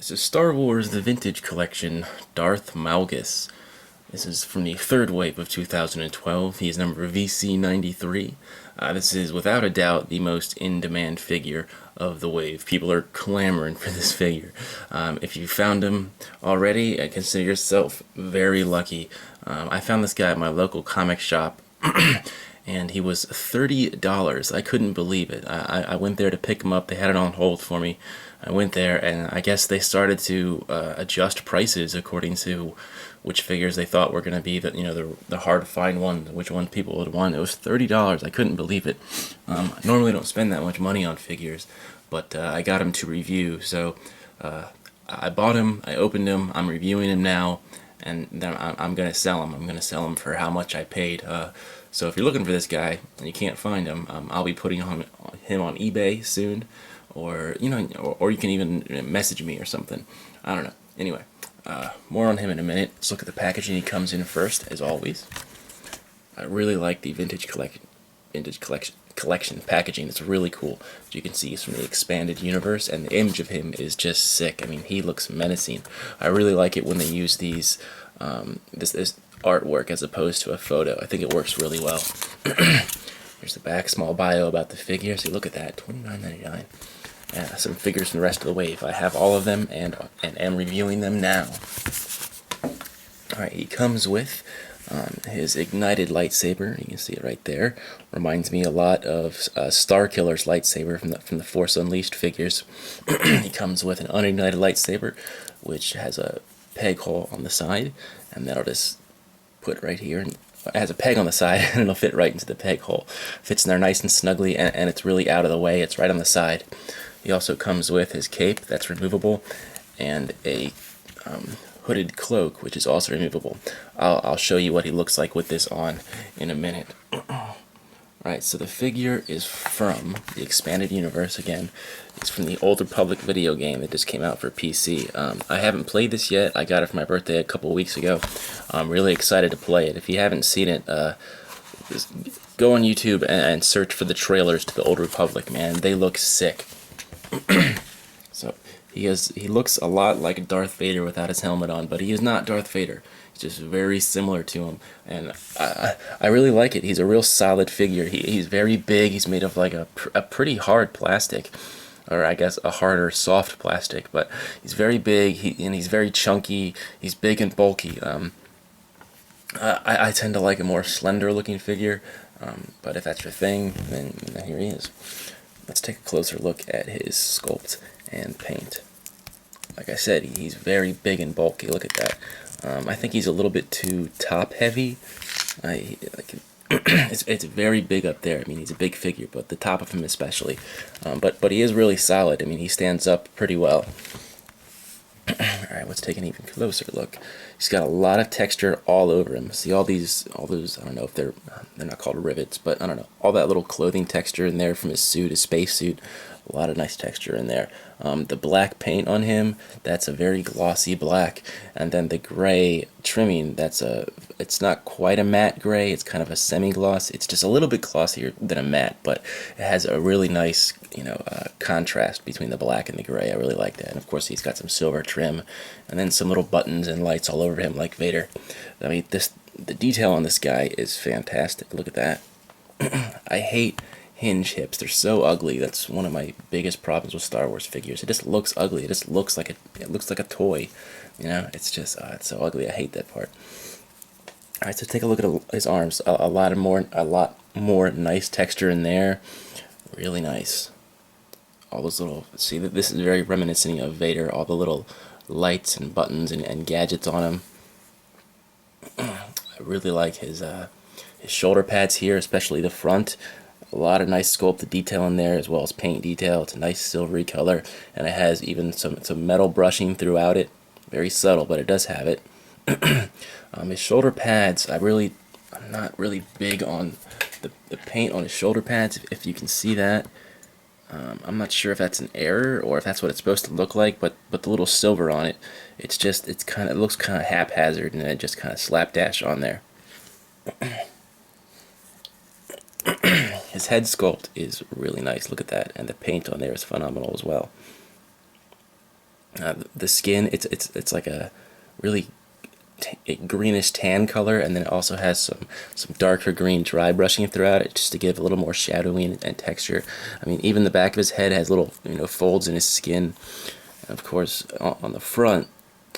This is Star Wars The Vintage Collection, Darth Malgus. This is from the third wave of 2012. He is number VC93. This is without a doubt the most in-demand figure of the wave. People are clamoring for this figure. If you found him already, consider yourself very lucky. I found this guy at my local comic shop and he was $30. I couldn't believe it. I went there to pick him up. They had it on hold for me. I went there, and I guess they started to adjust prices according to which figures they thought were going to be the hard to find ones, which one people would want. It was $30. I couldn't believe it. I normally don't spend that much money on figures, but I got him to review, so I bought him. I opened him. I'm reviewing him now, and then I'm going to sell him. I'm going to sell him for how much I paid. So if you're looking for this guy and you can't find him, I'll be putting him on eBay soon, or or you can even message me or something. I don't know. Anyway, more on him in a minute. Let's look at the packaging he comes in first, as always. I really like the vintage collection packaging. It's really cool. As you can see, he's from the expanded universe, and the image of him is just sick. I mean, he looks menacing. I really like it when they use these this artwork as opposed to a photo. I think it works really well. Here's the back, small bio about the figure. So look at that, $29.99. Some figures from the rest of the wave. I have all of them and am reviewing them now. Alright, he comes with his ignited lightsaber. You can see it right there. Reminds me a lot of Starkiller's lightsaber from the Force Unleashed figures. He comes with an unignited lightsaber, which has a peg hole on the side, and that'll just put right here. And it has a peg on the side, and it'll fit right into the peg hole. Fits in there nice and snugly, and it's really out of the way. It's right on the side. He also comes with his cape that's removable, and a hooded cloak, which is also removable. I'll show you what he looks like with this on in a minute. Alright, so the figure is from the expanded universe again. It's from the Old Republic video game that just came out for PC. I haven't played this yet. I got it for my birthday a couple weeks ago. I'm really excited to play it. If you haven't seen it, just go on YouTube and search for the trailers to the Old Republic, man. They look sick. So he looks a lot like Darth Vader without his helmet on, but he is not Darth Vader. He's just very similar to him, and I really like it. He's a real solid figure. He's very big. He's made of like a pretty hard plastic, or I guess a harder soft plastic, but he's very big, and he's very chunky. He's big and bulky. I tend to like a more slender looking figure, but if that's your thing, then here he is. Let's take a closer look at his sculpt and paint. Like I said, he's very big and bulky. Look at that. I think he's a little bit too top heavy. It's very big up there. I mean, he's a big figure, but the top of him especially. But he is really solid. I mean, he stands up pretty well. Alright, let's take an even closer look. He's got a lot of texture all over him. See all those, I don't know if they're not called rivets, but I don't know. All that little clothing texture in there from his suit, his space suit. A lot of nice texture in there. The black paint on him, that's a very glossy black. And then the gray trimming, it's not quite a matte gray, it's kind of a semi-gloss. It's just a little bit glossier than a matte, but it has a really nice, contrast between the black and the gray. I really like that. And of course he's got some silver trim, and then some little buttons and lights all over him like Vader. I mean, the detail on this guy is fantastic. Look at that. I hate hinge hips. They're so ugly. That's one of my biggest problems with Star Wars figures. It just looks ugly. It just looks like a toy. It's just it's so ugly. I hate that part. All right, so take a look at his arms. A lot more nice texture in there. Really nice. All those little, see, this is very reminiscent of Vader. All the little lights and buttons and gadgets on him. I really like his shoulder pads here, especially the front. A lot of nice sculpted detail in there, as well as paint detail. It's a nice silvery color, and it has even some metal brushing throughout it. Very subtle, but it does have it. His shoulder pads, I'm not really big on the paint on his shoulder pads, if you can see that. I'm not sure if that's an error or if that's what it's supposed to look like, but the little silver on it, it looks kind of haphazard, and it just kind of slapdash on there. His head sculpt is really nice. Look at that, and the paint on there is phenomenal as well. The skin, it's like a really a greenish tan color, and then it also has some darker green dry brushing throughout it, just to give a little more shadowing and texture. I mean, even the back of his head has little folds in his skin. And of course, on the front,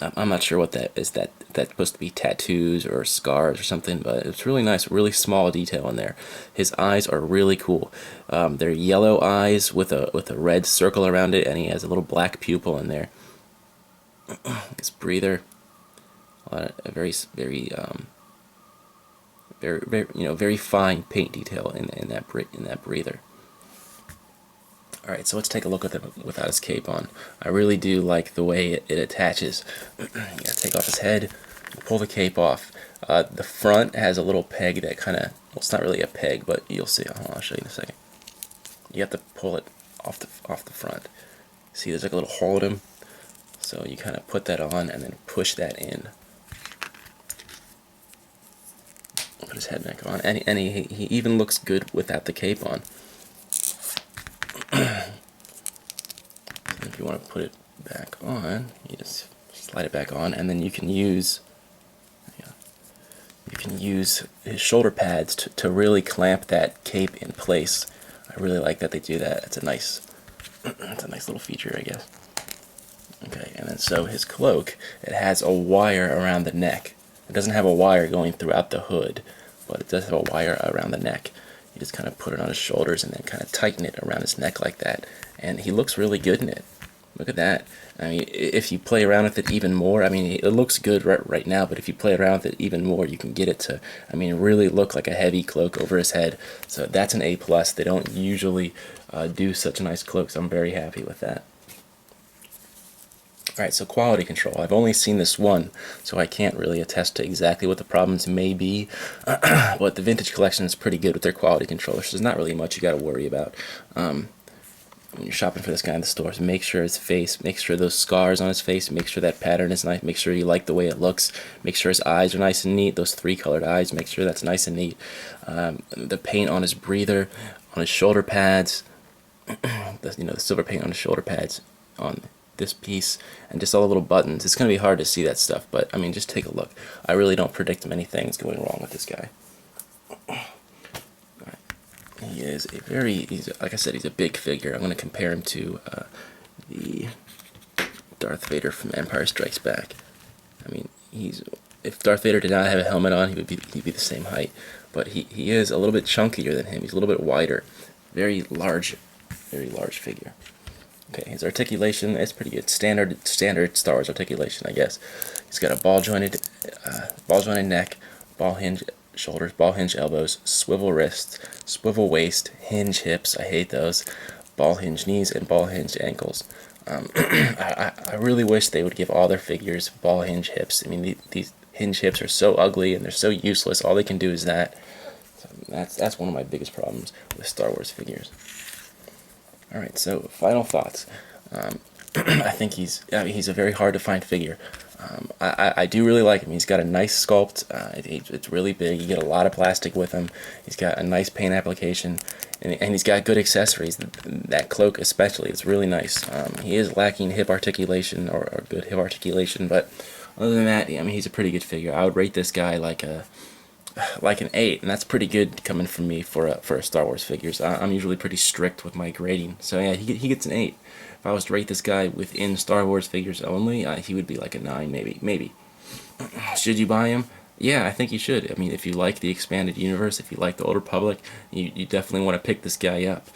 I'm not sure what that is. That's supposed to be tattoos or scars or something, but it's really nice, really small detail in there. His eyes are really cool. They're yellow eyes with a red circle around it, and he has a little black pupil in there. His breather, a very very fine paint detail in that breather. Alright, so let's take a look at him without his cape on. I really do like the way it attaches. You gotta take off his head, pull the cape off. The front has a little peg that kind of, well, it's not really a peg, but you'll see. I'll show you in a second. You have to pull it off the front. See, there's like a little hole in him. So you kind of put that on and then push that in. Put his head back on, and he even looks good without the cape on. If you want to put it back on, you just slide it back on, and then you can use his shoulder pads to really clamp that cape in place. I really like that they do that. It's a nice little feature, I guess. Okay, and then so his cloak, it has a wire around the neck. It doesn't have a wire going throughout the hood, but it does have a wire around the neck. You just kind of put it on his shoulders and then kind of tighten it around his neck like that, and he looks really good in it. Look at that. I mean, if you play around with it even more, I mean, it looks good right now, but if you play around with it even more, you can get it to, I mean, really look like a heavy cloak over his head. So that's an A+. They don't usually do such nice cloaks. I'm very happy with that. Alright, so quality control. I've only seen this one, so I can't really attest to exactly what the problems may be, but the Vintage Collection is pretty good with their quality control. There's not really much you got to worry about. When you're shopping for this guy in the stores, make sure his face, make sure those scars on his face, make sure that pattern is nice, make sure you like the way it looks, make sure his eyes are nice and neat, those 3-colored eyes, make sure that's nice and neat. The paint on his breather, on his shoulder pads, the silver paint on his shoulder pads, on this piece, and just all the little buttons. It's going to be hard to see that stuff, but I mean, just take a look. I really don't predict many things going wrong with this guy. He is like I said, he's a big figure. I'm going to compare him to the Darth Vader from Empire Strikes Back. I mean, if Darth Vader did not have a helmet on, he'd be the same height, but he is a little bit chunkier than him. He's a little bit wider, very large figure. Okay, his articulation is pretty good. Standard Star Wars articulation, I guess. He's got a ball jointed neck, ball hinge shoulders, ball hinge elbows, swivel wrists, swivel waist, hinge hips. I hate those. Ball hinge knees and ball hinge ankles. I really wish they would give all their figures ball hinge hips. I mean, these hinge hips are so ugly and they're so useless. All they can do is that. So that's one of my biggest problems with Star Wars figures. Alright, so final thoughts. I think he's a very hard to find figure. I do really like him. He's got a nice sculpt. It's really big. You get a lot of plastic with him. He's got a nice paint application, and he's got good accessories. That cloak especially is really nice. He is lacking hip articulation or good hip articulation, but other than that, I mean, he's a pretty good figure. I would rate this guy like an 8, and that's pretty good coming from me for a Star Wars figures. I'm usually pretty strict with my grading, so yeah, he gets an 8. If I was to rate this guy within Star Wars figures only, he would be like a 9, maybe. Should you buy him? Yeah, I think you should. I mean, if you like the expanded universe, if you like the Old Republic, you definitely want to pick this guy up.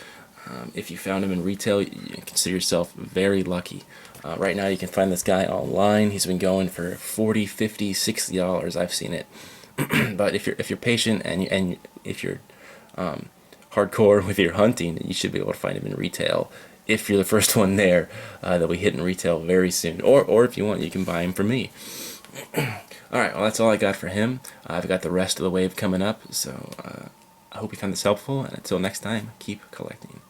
If you found him in retail, you consider yourself very lucky. Right now, you can find this guy online. He's been going for $40, $50, $60. I've seen it. But if you're patient and if you're hardcore with your hunting, you should be able to find him in retail. If you're the first one there, they'll be hitting retail very soon. Or if you want, you can buy him from me. Alright, well, that's all I got for him. I've got the rest of the wave coming up, so I hope you found this helpful, and until next time, keep collecting.